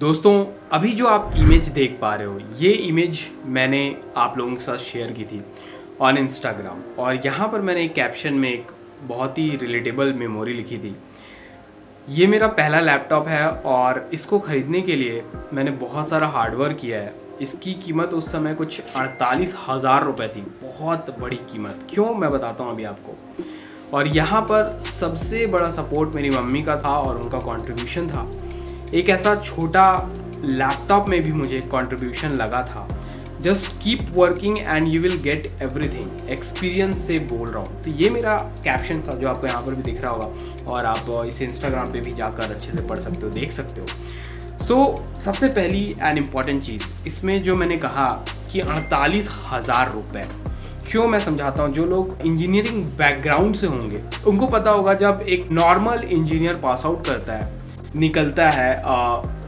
दोस्तों, अभी जो आप इमेज देख पा रहे हो, ये इमेज मैंने आप लोगों के साथ शेयर की थी ऑन इंस्टाग्राम। और यहाँ पर मैंने एक कैप्शन में एक बहुत ही रिलेटेबल मेमोरी लिखी थी। ये मेरा पहला लैपटॉप है और इसको ख़रीदने के लिए मैंने बहुत सारा हार्डवर्क किया है। इसकी कीमत उस समय कुछ 48,000 रुपये थी, बहुत बड़ी कीमत। क्यों, मैं बताता हूँ अभी आपको। और यहाँ पर सबसे बड़ा सपोर्ट मेरी मम्मी का था और उनका कंट्रीब्यूशन था। एक ऐसा छोटा लैपटॉप में भी मुझे कंट्रीब्यूशन लगा था। Just keep working and you will get everything. Experience से बोल रहा हूँ। तो ये मेरा कैप्शन था जो आपको यहाँ पर भी दिख रहा होगा, और आप इसे इंस्टाग्राम पे भी जाकर अच्छे से पढ़ सकते हो, देख सकते हो। सबसे पहली एंड इम्पॉर्टेंट चीज़ इसमें जो मैंने कहा कि 48,000 रुपये, क्यों, मैं समझाता हूँ। जो लोग इंजीनियरिंग बैकग्राउंड से होंगे उनको पता होगा, जब एक नॉर्मल इंजीनियर पास आउट करता है, निकलता है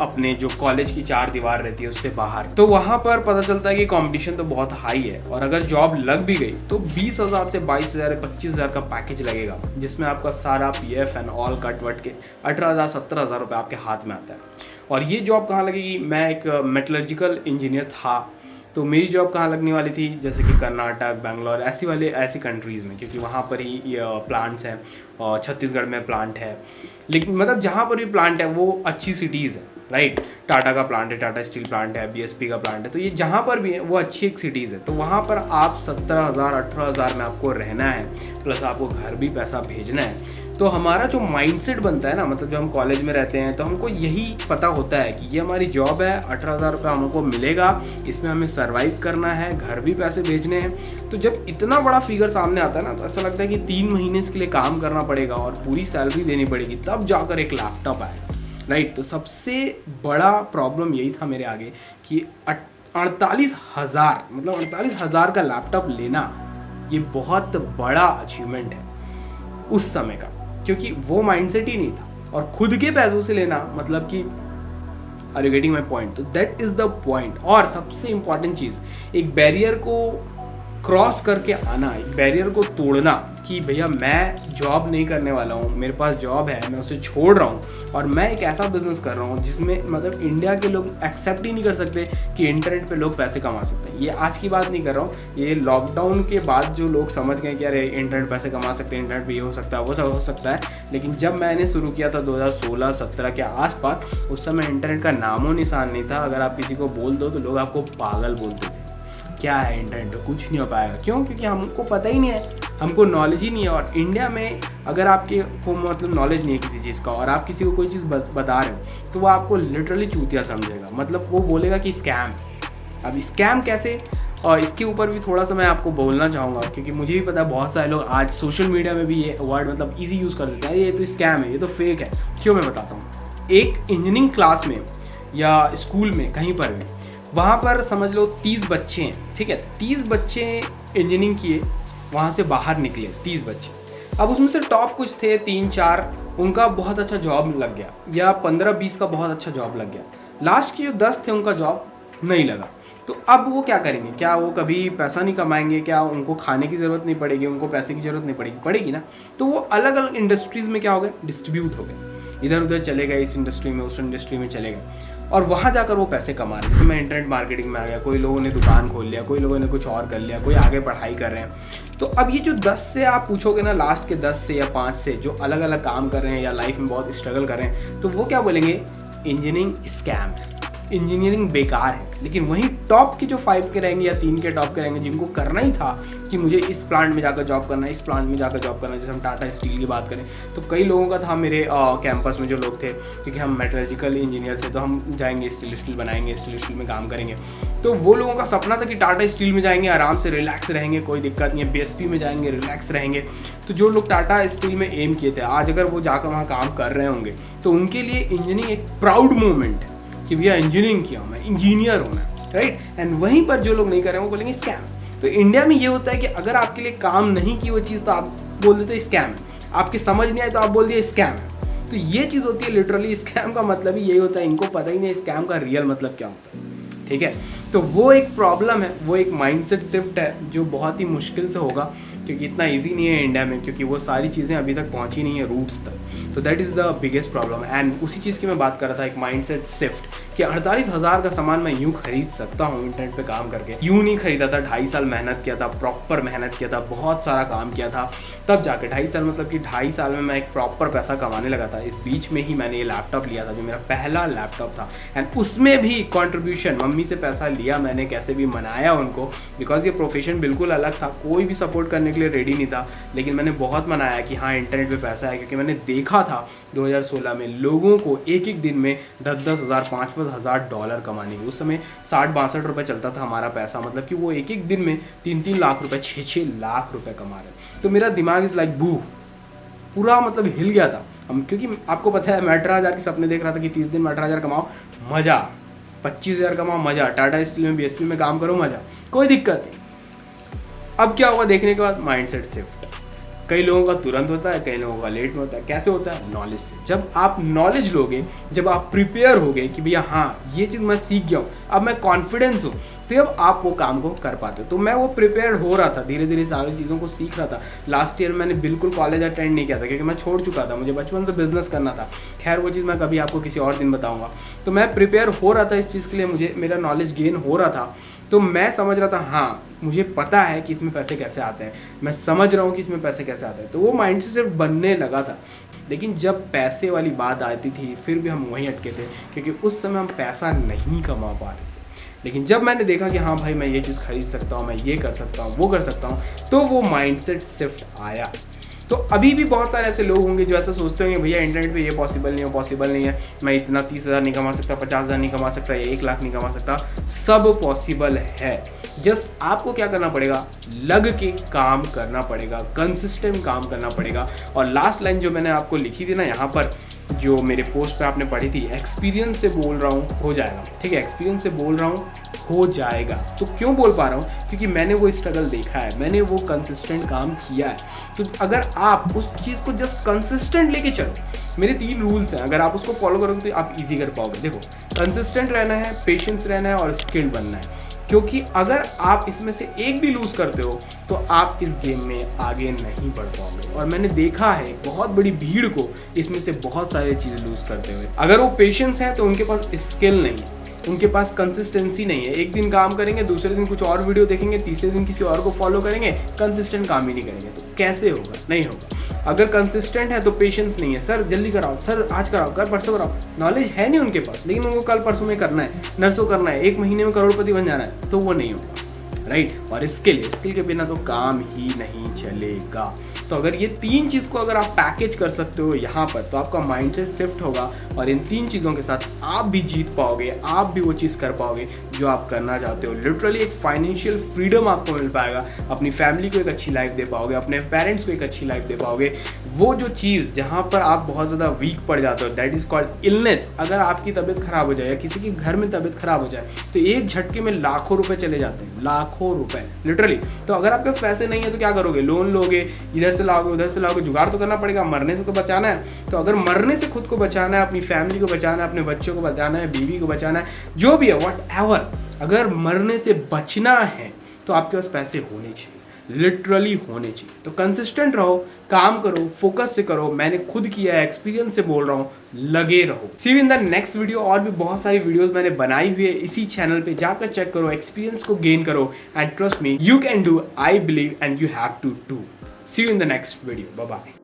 अपने जो कॉलेज की चार दीवार रहती है उससे बाहर, तो वहाँ पर पता चलता है कि कंपटीशन तो बहुत हाई है। और अगर जॉब लग भी गई तो 20,000 से 22,000 25,000 का पैकेज लगेगा, जिसमें आपका सारा PF and all cut what के 18,000 17,000 रुपये आपके हाथ में आता है। और ये जॉब कहाँ लगेगी? मैं एक मेटलर्जिकल इंजीनियर था, तो मेरी जॉब कहाँ लगने वाली थी? जैसे कि कर्नाटक, बेंगलोर, ऐसी कंट्रीज़ में, क्योंकि वहाँ पर ही प्लांट्स हैं। और छत्तीसगढ़ में प्लांट है, लेकिन मतलब जहाँ पर भी प्लांट है वो अच्छी सिटीज़ है, राइट। टाटा का प्लांट है, टाटा स्टील प्लांट है, BSP का प्लांट है, तो ये जहाँ पर भी है वो अच्छी एक सिटीज़ है। तो वहाँ पर आप 17,000 18,000 में आपको रहना है, प्लस आपको घर भी पैसा भेजना है। तो हमारा जो माइंडसेट बनता है ना, मतलब जब हम कॉलेज में रहते हैं तो हमको यही पता होता है कि ये हमारी जॉब है, 18,000 रुपये हमको मिलेगा, इसमें हमें सर्वाइव करना है, घर भी पैसे भेजने हैं। तो जब इतना बड़ा फिगर सामने आता है ना, तो ऐसा लगता है कि 3 महीने इसके लिए काम करना पड़ेगा और पूरी सैलरी देनी पड़ेगी, तब जाकर एक लैपटॉप आए, राइट। तो सबसे बड़ा प्रॉब्लम यही था मेरे आगे कि 48,000, मतलब 48,000 का लैपटॉप लेना, ये बहुत बड़ा अचीवमेंट है उस समय का, क्योंकि वो माइंडसेट ही नहीं था। और खुद के पैसों से लेना, मतलब कि are you getting my point? तो दैट इज द पॉइंट। और सबसे इंपॉर्टेंट चीज़, एक बैरियर को क्रॉस करके आना, एक बैरियर को तोड़ना कि भैया मैं जॉब नहीं करने वाला हूँ, मेरे पास जॉब है, मैं उसे छोड़ रहा हूँ और मैं एक ऐसा बिजनेस कर रहा हूँ जिसमें मतलब इंडिया के लोग एक्सेप्ट ही नहीं कर सकते कि इंटरनेट पे लोग पैसे कमा सकते हैं। ये आज की बात नहीं कर रहा हूँ, ये लॉकडाउन के बाद जो लोग समझ गए कि अरे इंटरनेट पैसे कमा सकते हैं, इंटरनेट पे ये हो सकता है, वो सब हो सकता है। लेकिन जब मैंने शुरू किया था 2016-17 के आसपास, उस समय इंटरनेट का नामो निशान नहीं था। अगर आप किसी को बोल दो तो लोग आपको पागल बोलते थे, क्या है इंटरनेट, तो कुछ नहीं हो पाएगा। क्यों? क्योंकि हमको पता ही नहीं है, हमको नॉलेज ही नहीं है। और इंडिया में अगर आपके को मतलब नॉलेज नहीं है किसी चीज़ का और आप किसी को कोई चीज़ बता रहे हो, तो वो आपको लिटरली चूतिया समझेगा, मतलब वो बोलेगा कि स्कैम। अब स्कैम कैसे, और इसके ऊपर भी थोड़ा सा मैं आपको बोलना चाहूँगा, क्योंकि मुझे भी पता है बहुत सारे लोग आज सोशल मीडिया में भी ये वर्ड मतलब ईजी यूज़ कर देते हैं, ये तो स्कैम है, ये तो फेक है। क्यों, मैं बताता हूँ। एक इंजीनियरिंग क्लास में या स्कूल में कहीं पर भी, वहाँ पर समझ लो 30 बच्चे हैं, ठीक है। 30 बच्चे इंजीनियरिंग किए, वहाँ से बाहर निकले 30 बच्चे। अब उसमें से टॉप कुछ थे 3-4, उनका बहुत अच्छा जॉब लग गया, या 15-20 का बहुत अच्छा जॉब लग गया। लास्ट के जो 10 थे उनका जॉब नहीं लगा। तो अब वो क्या करेंगे? क्या वो कभी पैसा नहीं कमाएंगे? क्या उनको खाने की ज़रूरत नहीं पड़ेगी? उनको पैसे की ज़रूरत नहीं पड़ेगी? पड़ेगी ना। तो वो अलग अलग इंडस्ट्रीज़ में क्या हो गए, डिस्ट्रीब्यूट हो गए, इधर उधर चले गए, इस इंडस्ट्री में उस इंडस्ट्री में चले गए, और वहाँ जाकर वो पैसे कमा रहे हैं। जैसे मैं इंटरनेट मार्केटिंग में आ गया, कोई लोगों ने दुकान खोल लिया, कोई लोगों ने कुछ और कर लिया, कोई आगे पढ़ाई कर रहे हैं। तो अब ये जो 10 से आप पूछोगे ना, लास्ट के 10 से या 5 से जो अलग अलग काम कर रहे हैं या लाइफ में बहुत स्ट्रगल कर रहे हैं, तो वो क्या बोलेंगे? इंजीनियरिंग स्कैम है, इंजीनियरिंग बेकार है। लेकिन वहीं टॉप के जो 5 के रहेंगे या 3 के टॉप के रहेंगे, जिनको करना ही था कि मुझे इस प्लांट में जाकर जॉब करना है, इस प्लांट में जाकर जॉब करना है। जैसे हम टाटा स्टील की बात करें तो कई लोगों का था, मेरे कैंपस में जो लोग थे, क्योंकि हम मेटलर्जिकल इंजीनियर थे, तो हम जाएंगे स्टील बनाएंगे, स्टील में काम करेंगे। तो वो लोगों का सपना था कि टाटा स्टील में जाएंगे, आराम से रिलैक्स रहेंगे, कोई दिक्कत नहीं है, BSP में जाएंगे, रिलैक्स रहेंगे। तो जो लोग टाटा स्टील में एम किए थे, आज अगर वो जाकर वहाँ काम कर रहे होंगे, तो उनके लिए इंजीनियरिंग एक प्राउड मोमेंट है कि भैया इंजीनियरिंग किया, मैं इंजीनियर हूँ, राइट। एंड वहीं पर जो लोग नहीं कर रहे हैं वो बोलेंगे स्कैम। तो इंडिया में ये होता है कि अगर आपके लिए काम नहीं की वो चीज़, तो आप बोल देते स्कैम है। आपके समझ नहीं आए तो आप बोल दिए स्कैम है। तो ये चीज़ होती है लिटरली, स्कैम का मतलब ही यही होता है। इनको पता ही नहीं स्कैम का रियल मतलब क्या होता है, ठीक है। तो वो एक प्रॉब्लम है, वो एक माइंडसेट शिफ्ट है जो बहुत ही मुश्किल से होगा, क्योंकि इतना इजी नहीं है इंडिया में, क्योंकि वो सारी चीज़ें अभी तक पहुंची नहीं है रूट्स तक। तो that is the biggest problem. And उसी चीज़ की मैं बात कर रहा था, एक माइंडसेट शिफ्ट, कि 48,000 का सामान मैं यूँ खरीद सकता हूँ इंटरनेट पे काम करके। यूँ नहीं खरीदा था, 2.5 साल मेहनत किया था, प्रॉपर मेहनत किया था, बहुत सारा काम किया था, तब जाके 2.5 साल, मतलब कि 2.5 साल में मैं एक प्रॉपर पैसा कमाने लगा था। इस बीच में ही मैंने ये लैपटॉप लिया था, जो मेरा पहला लैपटॉप था। एंड उसमें भी कॉन्ट्रीब्यूशन मम्मी से पैसा लिया मैंने, कैसे भी मनाया उनको, बिकॉज ये प्रोफेशन बिल्कुल अलग था, कोई भी सपोर्ट करने के लिए रेडी नहीं था, लेकिन मैंने बहुत मनाया कि हाँ इंटरनेट पे पैसा है। क्योंकि मैंने देखा था 2016 में लोगों को एक एक दिन में 10-10 हज़ार, 5-5 हज़ार डॉलर कमाने की। उस समय 60-62 रुपये चलता था हमारा पैसा, मतलब कि वो एक एक दिन में 3-3 लाख रुपए, 6-6 लाख रुपए कमा रहे। तो मेरा दिमाग इज़ लाइक बू, पूरा मतलब हिल गया था हम। क्योंकि आपको पता है मैं 18,000 के सपने देख रहा था कि 30 दिन में 18,000 कमाओ, मज़ा, 25,000 कमाओ, मज़ा, टाटा स्टील में BSP में काम करो, मज़ा, कोई दिक्कत नहीं। अब क्या हुआ देखने के बाद, माइंडसेट शिफ्ट। कई लोगों का तुरंत होता है, कई लोगों का लेट में होता है। कैसे होता है? नॉलेज से। जब आप नॉलेज लोगे, जब आप प्रिपेयर होगे कि भैया हाँ ये चीज़ मैं सीख गया हूँ, अब मैं कॉन्फिडेंस हूँ, तब आप वो काम को कर पाते हो। तो मैं वो प्रिपेयर हो रहा था, धीरे धीरे सारी चीज़ों को सीख रहा था। लास्ट ईयर मैंने बिल्कुल कॉलेज अटेंड नहीं किया था, क्योंकि मैं छोड़ चुका था, मुझे बचपन से बिजनेस करना था। खैर वो चीज़ मैं कभी आपको किसी और दिन बताऊँगा। तो मैं प्रिपेयर हो रहा था इस चीज़ के लिए, मुझे मेरा नॉलेज गेन हो रहा था। तो मैं समझ रहा था हाँ मुझे पता है कि इसमें पैसे कैसे आते हैं, मैं समझ रहा हूँ कि इसमें पैसे कैसे आते हैं। तो वो माइंडसेट सिर्फ बनने लगा था। लेकिन जब पैसे वाली बात आती थी, फिर भी हम वहीं अटके थे, क्योंकि उस समय हम पैसा नहीं कमा पा रहे थे। लेकिन जब मैंने देखा कि हाँ भाई मैं ये चीज़ खरीद सकता हूँ, मैं ये कर सकता हूँ, वो कर सकता हूँ, तो वो माइंडसेट शिफ्ट आया। तो अभी भी बहुत सारे ऐसे लोग होंगे जो ऐसा सोचते होंगे भैया इंटरनेट पे ये पॉसिबल नहीं है, पॉसिबल नहीं है, मैं इतना 30,000 नहीं कमा सकता, 50,000 नहीं कमा सकता, या 1 लाख नहीं कमा सकता। सब पॉसिबल है। जस्ट आपको क्या करना पड़ेगा, लग के काम करना पड़ेगा, कंसिस्टेंट काम करना पड़ेगा। और लास्ट लाइन जो मैंने आपको लिखी थी ना यहाँ पर, जो मेरे पोस्ट पे आपने पढ़ी थी, एक्सपीरियंस से बोल रहा हूँ हो जाएगा। ठीक है, एक्सपीरियंस से बोल रहा हूँ हो जाएगा। तो क्यों बोल पा रहा हूँ? क्योंकि मैंने वो स्ट्रगल देखा है, मैंने वो कंसिस्टेंट काम किया है। तो अगर आप उस चीज़ को जस्ट कंसिस्टेंट लेके चलो, मेरे 3 रूल्स हैं, अगर आप उसको फॉलो करोगे तो आप इजी कर पाओगे। देखो, कंसिस्टेंट रहना है, पेशेंस रहना है और स्किल्ड बनना है। क्योंकि अगर आप इसमें से एक भी लूज़ करते हो तो आप इस गेम में आगे नहीं बढ़ पाओगे। और मैंने देखा है बहुत बड़ी भीड़ को इसमें से बहुत सारी चीज़ें लूज़ करते हुए। अगर वो पेशेंस है तो उनके पास स्किल नहीं है, उनके पास कंसिस्टेंसी नहीं है। एक दिन काम करेंगे, दूसरे दिन कुछ और वीडियो देखेंगे, तीसरे दिन किसी और को फॉलो करेंगे, कंसिस्टेंट काम ही नहीं करेंगे। तो कैसे होगा? नहीं होगा। अगर कंसिस्टेंट है तो पेशेंस नहीं है, सर जल्दी कराओ, सर आज कराओ, कल परसों कराओ। नॉलेज है नहीं उनके पास, लेकिन उनको कल परसों में करना है, नरसों करना है, 1 महीने में करोड़पति बन जाना है, तो वो नहीं होगा। राइट। और स्किल के बिना तो काम ही नहीं चलेगा। तो अगर ये 3 चीज़ को अगर आप पैकेज कर सकते हो यहाँ पर, तो आपका माइंडसेट शिफ्ट होगा और इन 3 चीज़ों के साथ आप भी जीत पाओगे, आप भी वो चीज़ कर पाओगे जो आप करना चाहते हो। लिटरली एक फाइनेंशियल फ्रीडम आपको मिल पाएगा, अपनी फैमिली को एक अच्छी लाइफ दे पाओगे, अपने पेरेंट्स को एक अच्छी लाइफ दे पाओगे। वो जो चीज़ जहाँ पर आप बहुत ज़्यादा वीक पड़ जाते हो, दैट इज़ कॉल्ड इलनेस। अगर आपकी तबीयत खराब हो जाए या किसी के घर में तबीयत खराब हो जाए, तो एक झटके में लाखों रुपए चले जाते हैं, लाखों रुपए लिटरली। तो अगर आपके पास पैसे नहीं है तो क्या करोगे? लोन लोगे, इधर से लाओगे, उधर से लाओगे, जुगाड़ तो करना पड़ेगा। मरने से तो बचाना है। तो अगर मरने से खुद को बचाना है, अपनी फैमिली को बचाना है, अपने बच्चों को बचाना है, बीवी को बचाना है, जो भी है व्हाटएवर, अगर मरने से बचना है तो आपके पास पैसे होने चाहिए, लिटरली होने चाहिए। तो कंसिस्टेंट रहो, काम करो, फोकस से करो। मैंने खुद किया है, एक्सपीरियंस से बोल रहा हूँ, लगे रहो। See you in the next video. और भी बहुत सारी वीडियोस मैंने बनाई हुई है इसी चैनल पे, जाकर चेक करो, एक्सपीरियंस को गेन करो। And trust me, you can do, I believe and you have to do. See you in the next video. Bye bye.